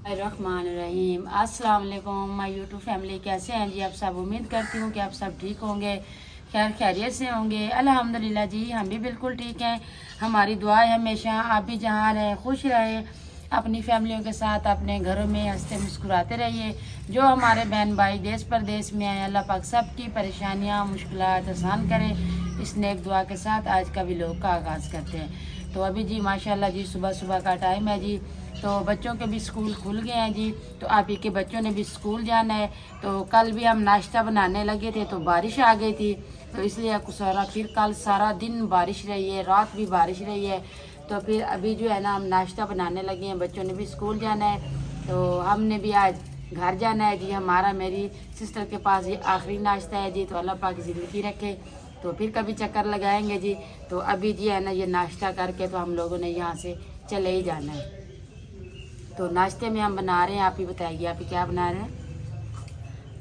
रहीम अस्सलाम वालेकुम my YouTube family. कैसे हैं जी आप सब? उम्मीद करती हूँ कि आप सब ठीक होंगे, खैर खैरियत से होंगे। अल्हम्दुलिल्लाह जी हम भी बिल्कुल ठीक हैं। हमारी दुआ है हमेशा आप भी जहाँ रहें खुश रहें, अपनी फैमिलियों के साथ अपने घरों में हंसते मुस्कुराते रहिए। जो हमारे बहन भाई देश परदेश में आए, अल्लाह पाक सब की परेशानियाँ मुश्किलात आसान करे। इस नेक दुआ के साथ आज का व्लॉग का आगाज़ करते हैं। तो अभी जी माशाल्लाह जी सुबह सुबह का टाइम है जी, तो बच्चों के भी स्कूल खुल गए हैं जी। तो आप ही के बच्चों ने भी स्कूल जाना है। तो कल भी हम नाश्ता बनाने लगे थे तो बारिश आ गई थी, तो इसलिए सारा फिर कल सारा दिन बारिश रही है, रात भी बारिश रही है। तो फिर अभी जो है ना हम नाश्ता बनाने लगे हैं, बच्चों ने भी स्कूल जाना है तो हमने भी आज घर जाना है जी। हमारा मेरी सिस्टर के पास ये आखिरी नाश्ता है जी, तो अल्लाह पाक ज़िंदगी रखे तो फिर कभी चक्कर लगाएंगे जी। तो अभी जी है ना ये नाश्ता करके तो हम लोगों ने यहाँ से चले ही जाना है। तो नाश्ते में हम बना रहे हैं, आप ही बताइए आप ही क्या बना रहे हैं?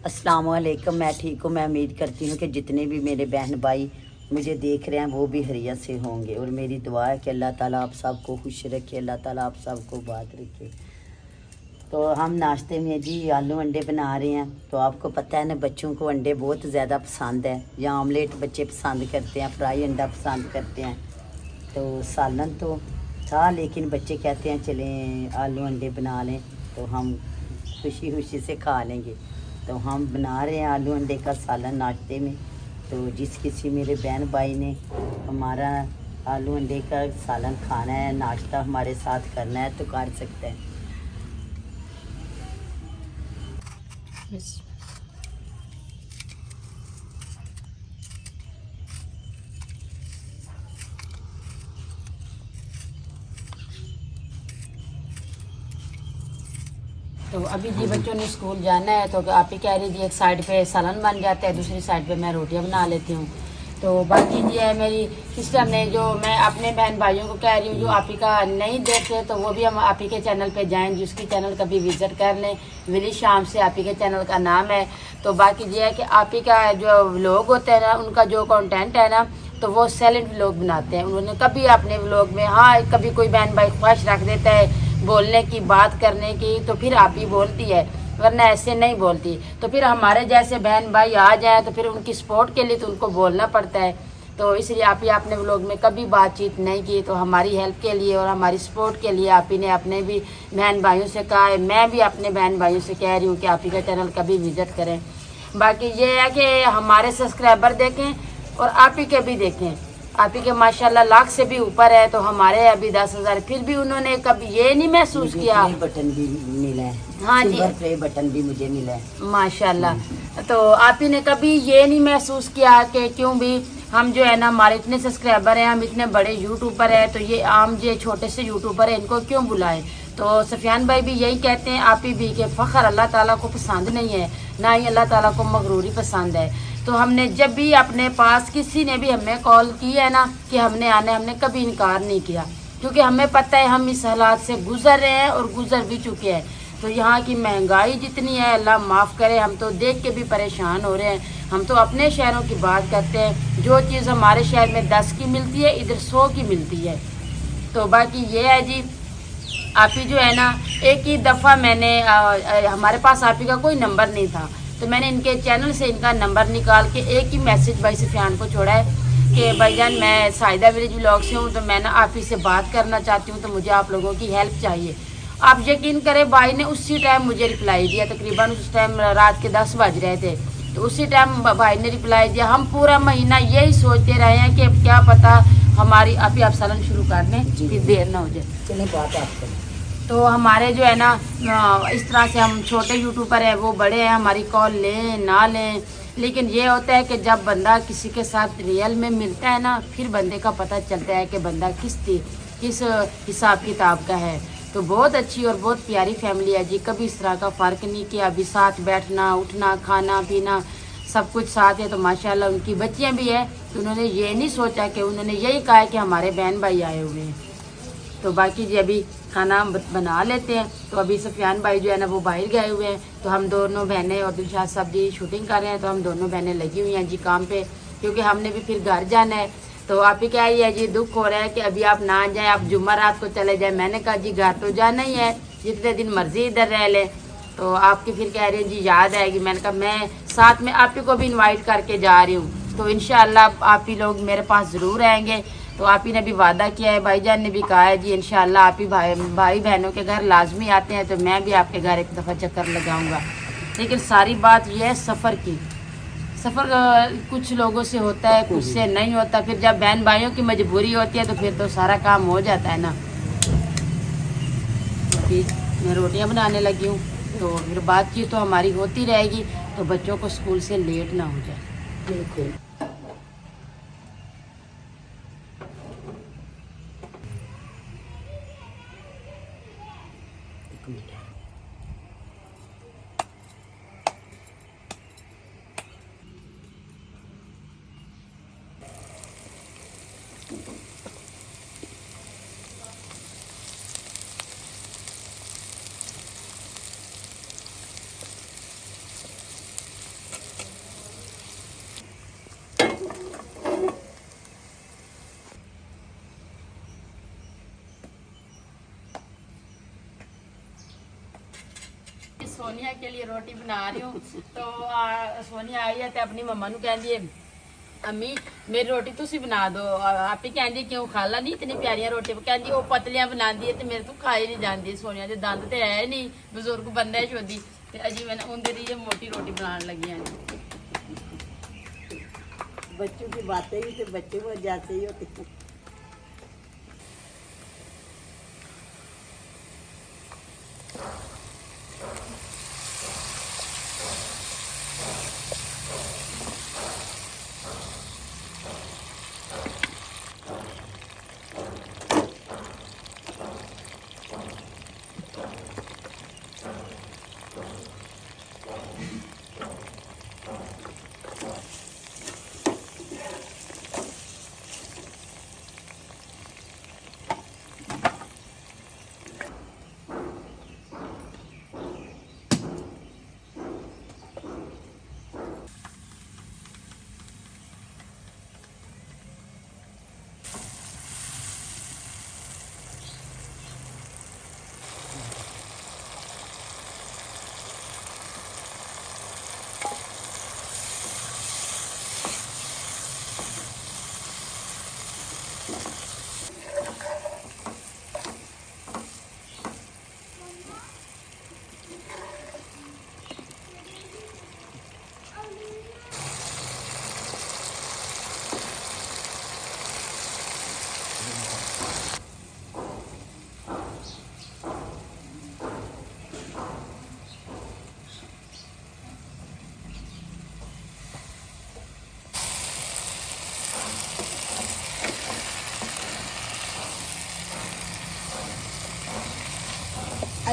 अस्सलाम वालेकुम। मैं ठीक हूँ। मैं उम्मीद करती हूँ कि जितने भी मेरे बहन भाई मुझे देख रहे हैं वो भी खैरियत से होंगे, और मेरी दुआ है कि अल्लाह ताला आप सबको खुश रखे, अल्लाह ताला आप सबको बात रखे। तो हम नाश्ते में जी आलू अंडे बना रहे हैं। तो आपको पता है ना बच्चों को अंडे बहुत ज़्यादा पसंद है, या ऑमलेट बच्चे पसंद करते हैं, फ्राई अंडा पसंद करते हैं। तो सालन तो था लेकिन बच्चे कहते हैं चलें आलू अंडे बना लें, तो हम खुशी खुशी से खा लेंगे। तो हम बना रहे हैं आलू अंडे का सालन नाश्ते में। तो जिस किसी मेरे बहन भाई ने हमारा आलू अंडे का सालन खाना है, नाश्ता हमारे साथ करना है तो कर सकते हैं। तो अभी जी बच्चों ने स्कूल जाना है तो आप ही कह रही थी एक साइड पे सालन बन जाता है, दूसरी साइड पे मैं रोटियां बना लेती हूँ। तो बाकी जी है मेरी सिस्टर ने, जो मैं अपने बहन भाइयों को कह रही हूँ जो आप ही का नहीं देखते तो वो भी हम आप ही के चैनल पे जाएं, जिसकी चैनल कभी विज़िट कर लें। विली शाम से आप ही के चैनल का नाम है। तो बाकी ये है कि आप ही का जो व्लॉग होते हैं ना, उनका जो कंटेंट है ना, तो वो साइलेंट व्लॉग बनाते हैं। उन्होंने कभी अपने व्लॉग में हाँ कभी कोई बहन भाई ख्वाहिश रख देता है बोलने की, बात करने की, तो फिर आप ही बोलती है, वरना ऐसे नहीं बोलती। तो फिर हमारे जैसे बहन भाई आ जाए तो फिर उनकी सपोर्ट के लिए तो उनको बोलना पड़ता है। तो इसलिए आप ही आपने व्लॉग में कभी बातचीत नहीं की। तो हमारी हेल्प के लिए और हमारी सपोर्ट के लिए आप ही ने अपने भी बहन भाइयों से कहा है, मैं भी अपने बहन भाइयों से कह रही हूँ कि आप ही का चैनल कभी विजिट करें। बाकी ये है कि हमारे सब्सक्राइबर देखें और आप ही के भी देखें। आप ही के माशाल्लाह लाख से भी ऊपर है, तो हमारे अभी 10,000। फिर भी उन्होंने कभी ये नहीं महसूस किया। बटन भी मिला है, हाँ जी, प्ले बटन भी मुझे मिला है माशाल्लाह। तो आप ही ने कभी ये नहीं महसूस किया कि क्यों भी हम जो है ना हमारे इतने सब्सक्राइबर हैं, हम इतने बड़े यूट्यूबर हैं, तो ये आम जो छोटे से यूट्यूबर हैं इनको क्यों बुलाएं। तो सफियान भाई भी यही कहते हैं आप ही भी कि फ़ख्र अल्लाह ताला को पसंद नहीं है, ना ही अल्लाह ताला को मगरूरी पसंद है। तो हमने जब भी अपने पास किसी ने भी हमें कॉल की है ना कि हमने आना है, हमने कभी इनकार नहीं किया, क्योंकि हमें पता है हम इस हालात से गुजर रहे हैं और गुजर भी चुके हैं। तो यहाँ की महंगाई जितनी है अल्लाह माफ़ करे, हम तो देख के भी परेशान हो रहे हैं। हम तो अपने शहरों की बात करते हैं, जो चीज़ हमारे शहर में 10 की मिलती है इधर 100 की मिलती है। तो बाकी ये है जी, आप ही जो है ना एक ही दफ़ा मैंने हमारे पास आप ही का कोई नंबर नहीं था, तो मैंने इनके चैनल से इनका नंबर निकाल के एक ही मैसेज भाई सफियान को छोड़ा है कि भाईजान मैं साइदा विलेज व्लॉग से हूँ, तो मैं ना आप ही से बात करना चाहती हूँ, तो मुझे आप लोगों की हेल्प चाहिए। आप यकीन करें भाई ने उसी टाइम मुझे रिप्लाई दिया। तकरीबन उस टाइम रात के 10 बज रहे थे, तो उसी टाइम भाई ने रिप्लाई दिया। हम पूरा महीना यही सोचते रहे हैं कि क्या पता हमारी अभी आप सालन शुरू कर दें फिर देर ना हो जाए। चलिए बात आपको। तो हमारे जो है ना इस तरह से हम छोटे यूट्यूबर है, वो बड़े हैं, हमारी कॉल लें ना लें, लेकिन ये होता है कि जब बंदा किसी के साथ रियल में मिलता है ना, फिर बंदे का पता चलता है कि बंदा किस हिसाब किताब का है। तो बहुत अच्छी और बहुत प्यारी फैमिली है जी, कभी इस तरह का फ़र्क नहीं किया। अभी साथ बैठना उठना खाना पीना सब कुछ साथ है। तो माशाल्लाह उनकी बच्चियाँ भी है, तो उन्होंने ये नहीं सोचा कि उन्होंने यही कहा है कि हमारे बहन भाई आए हुए हैं। तो बाकी जी अभी खाना बना लेते हैं। तो अभी सफियान भाई जो है ना वो बाहर गए हुए हैं, तो हम दोनों बहनें और दिलशाद साहब जी शूटिंग कर रहे हैं। तो हम दोनों बहनें लगी हुई हैं जी काम पे, क्योंकि हमने भी फिर घर जाना है। तो आप ही कह रही है जी दुख हो रहा है कि अभी आप ना जाएं, आप जुम्मा रात को चले जाएं। मैंने कहा जी घर तो जाना ही है, जितने दिन मर्जी इधर रह ले। तो आपकी फिर कह रही हैं जी याद आएगी। मैंने कहा मैं साथ में आप ही को भी इनवाइट करके जा रही हूँ, तो इंशाल्लाह आप ही लोग मेरे पास ज़रूर आएंगे। तो आप ही ने भी वादा किया है, भाईजान ने भी कहा है जी इंशाल्लाह आप ही भाई बहनों के घर लाजमी आते हैं, तो मैं भी आपके घर एक दफ़ा चक्कर लगाऊंगा। लेकिन सारी बात यह है सफ़र की। सफ़र कुछ लोगों से होता है, कुछ से नहीं होता। फिर जब बहन भाइयों की मजबूरी होती है तो फिर तो सारा काम हो जाता है ना। तो फिर मैं रोटियां बनाने लगी हूँ, तो फिर बातचीत तो हमारी होती रहेगी, तो बच्चों को स्कूल से लेट ना हो जाए। बिल्कुल। एक मिनट। सोनिया के लिए रोटी बना रही हूँ। तो सोनिया आई है तो अपनी मम्मा ਨੂੰ ਕਹਿੰਦੀ ਹੈ अम्मी मेरी रोटी तुसी बना दो। आप ही कहती क्यों खाला नहीं इतनी प्यारियां रोटी कहती वो पतलियां बनाती है तो मेरे तो खाई नहीं जाती। सोनिया के दंद तो है नहीं, बुजुर्ग बंदा है शोदी, तो अजी मैंने उनके लिए मोटी रोटी बनाने लगी हैं। बच्चों की बातें ही तो बच्चे वो जैसे ही होते हैं।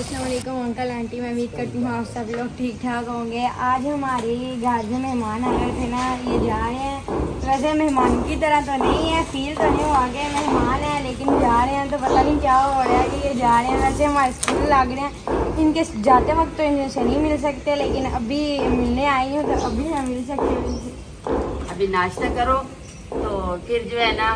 अस्सलाम वालेकुम अंकल आंटी, मैं उम्मीद करती हूँ आप सब लोग ठीक ठाक होंगे। आज हमारे घर में मेहमान आए थे ना, ये जा रहे हैं। वैसे मेहमान की तरह तो नहीं है, फील तो नहीं हुआ कि मेहमान हैं, लेकिन जा रहे हैं तो पता नहीं क्या हो रहा है कि ये जा रहे हैं। वैसे हमारे स्कूल लग रहे हैं, इनके जाते वक्त तो इनसे नहीं मिल सकते, लेकिन अभी मिलने आई हूँ तो अभी हम मिल सकते हैं इनसे। अभी नाश्ता करो तो फिर जो है ना,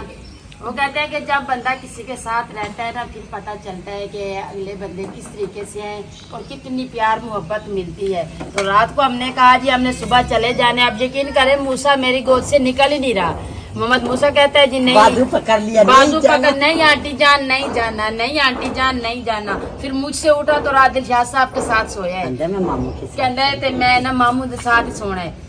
वो कहते हैं कि जब बंदा किसी के साथ रहता है ना, फिर पता चलता है कि अगले बंदे किस तरीके से हैं और कितनी प्यार मोहब्बत मिलती है। तो रात को हमने कहा जी हमने सुबह चले जाने। आप यकीन करें मूसा मेरी गोद से निकल ही नहीं रहा। मोहम्मद मूसा कहता है जी नहीं, बाजू पकड़ लिया, बाजू पकड़, नहीं आंटी जान नहीं जाना, नहीं आंटी जान नहीं जाना। फिर मुझसे उठा तो रात दिलशाद साहब के साथ सोया है। मैं मामू के साथ कहता है तो मैं ना मामू के साथ ही सोना है।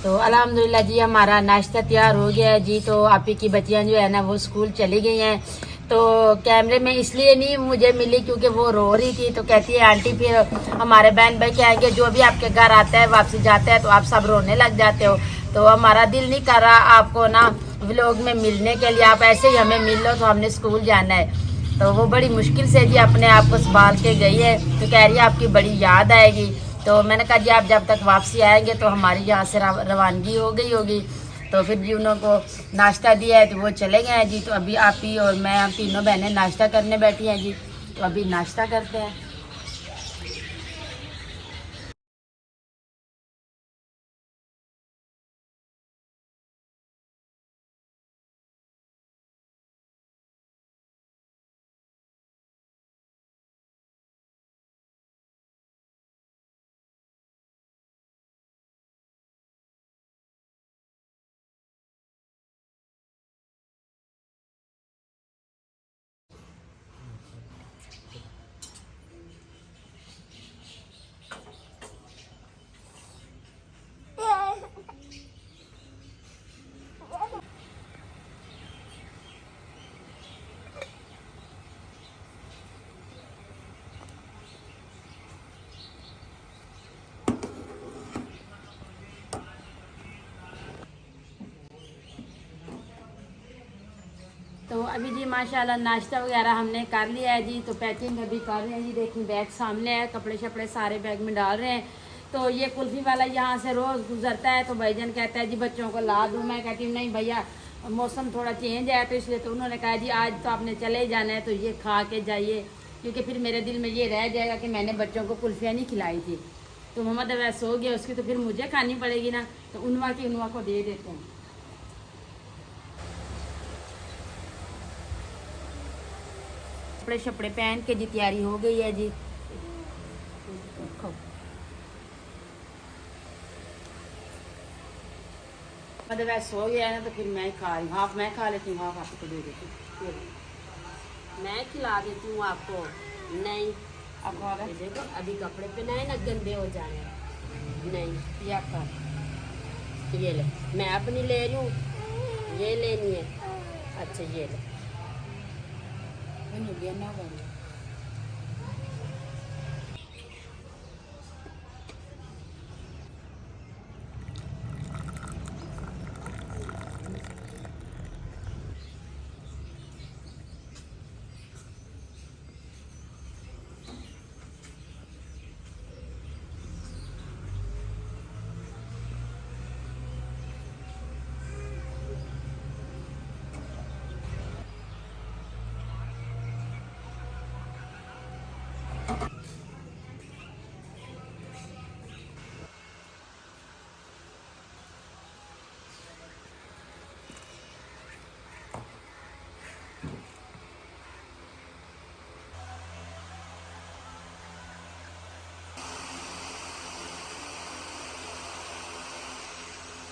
तो अल्हम्दुलिल्लाह जी हमारा नाश्ता तैयार हो गया है जी। तो आप ही की बच्चियाँ जो है ना वो स्कूल चली गई हैं। तो कैमरे में इसलिए नहीं मुझे मिली क्योंकि वो रो रही थी। तो कहती है आंटी फिर हमारे बहन भाई कहेंगे जो भी आपके घर आता है वापसी जाता है तो आप सब रोने लग जाते हो। तो हमारा दिल नहीं कर रहा आपको ना व्लॉग में मिलने के लिए, आप ऐसे ही हमें मिल लो तो हमने स्कूल जाना है। तो वो बड़ी मुश्किल से जी अपने आप को संभाल के गई है। तो कह रही है आपकी बड़ी याद आएगी। तो मैंने कहा जी आप जब तक वापसी आएंगे तो हमारी यहाँ से रवानगी हो गई होगी। तो फिर जी उनको नाश्ता दिया है तो वो चले गए हैं जी। तो अभी आप ही और मैं हम तीनों बहनें नाश्ता करने बैठी हैं जी। तो अभी नाश्ता करते हैं। तो अभी जी माशाल्लाह नाश्ता वगैरह हमने कर लिया है जी। तो पैकिंग अभी कर रहे हैं जी। देखें बैग सामने है, कपड़े शपड़े सारे बैग में डाल रहे हैं। तो ये कुल्फ़ी वाला यहाँ से रोज़ गुजरता है। तो भाईजान कहता है जी बच्चों को ला दूँ। मैं कहती हूँ नहीं भैया मौसम थोड़ा चेंज है तो इसलिए। तो उन्होंने कहा जी आज तो आपने चले ही जाना है तो ये खा के जाइए, क्योंकि फिर मेरे दिल में ये रह जाएगा कि मैंने बच्चों को कुल्फ़ियाँ नहीं खिलाई थी। तो मोहम्मद अवैस हो गया उसकी, तो फिर मुझे खानी पड़ेगी ना। तो उनवा को दे देते हैं। कपड़े शपड़े पहन के जी तैयारी हो गई है जी। मतलब ऐसा हो गया है ना तो फिर मैं खा रही हूँ। हाफ मैं खा लेती हूँ, हाफ आपको दे देती हूँ। मैं खिला देती हूँ आपको। नहीं आप खा रहे देखो अभी कपड़े पहनाए ना गंदे हो जाए। नहीं ये आप खा ये ले, मैं अपनी ले रही हूँ, ये लेनी है। अच्छा ये ले। नहीं गया ना बन।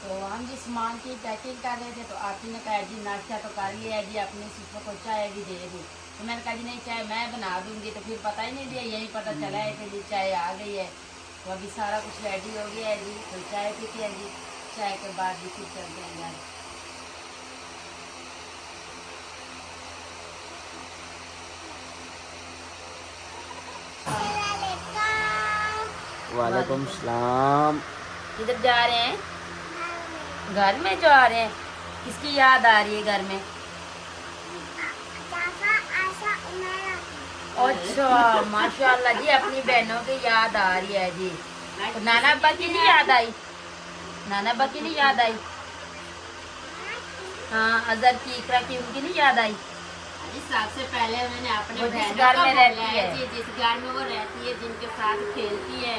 तो हम जी सामान की पैकिंग कर रहे थे। तो आती ने कहा जी नाश्ता तो कर लिया है जी, अपने सिस्टर को चाय भी दे दी। तो मैंने कहा जी नहीं चाय मैं बना दूंगी। तो फिर पता ही नहीं दिया, यही पता चला है कि जी चाय आ गई है। तो अभी सारा कुछ रेडी हो गया है जी। तो चाय पीते हैं जी, चाय के बाद भी फिर चलते हैं घर। वालेकुम सलाम। किधर जा रहे हैं? घर में जा रहे हैं। किसकी याद आ रही है घर में? अच्छा माशाल्लाह जी अपनी बहनों की याद आ रही है जी। तो नाना अब्बा की नहीं याद आई? नाना अब्बा की नहीं याद आई? हाँ अजहर की इकरा की उनकी नहीं याद आई? सबसे पहले मैंने अपने वो जिस बहनों घर का में रहती है। जिस घर में वो रहती है, जिनके साथ खेलती है,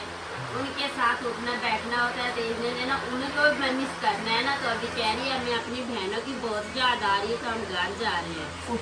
उनके साथ उठना बैठना होता है। तो इसलिए ना उनको भी मिस करना है ना। तो अभी कह रही है हमें अपनी बहनों की बहुत याद आ रही है तो हम घर जा रहे हैं।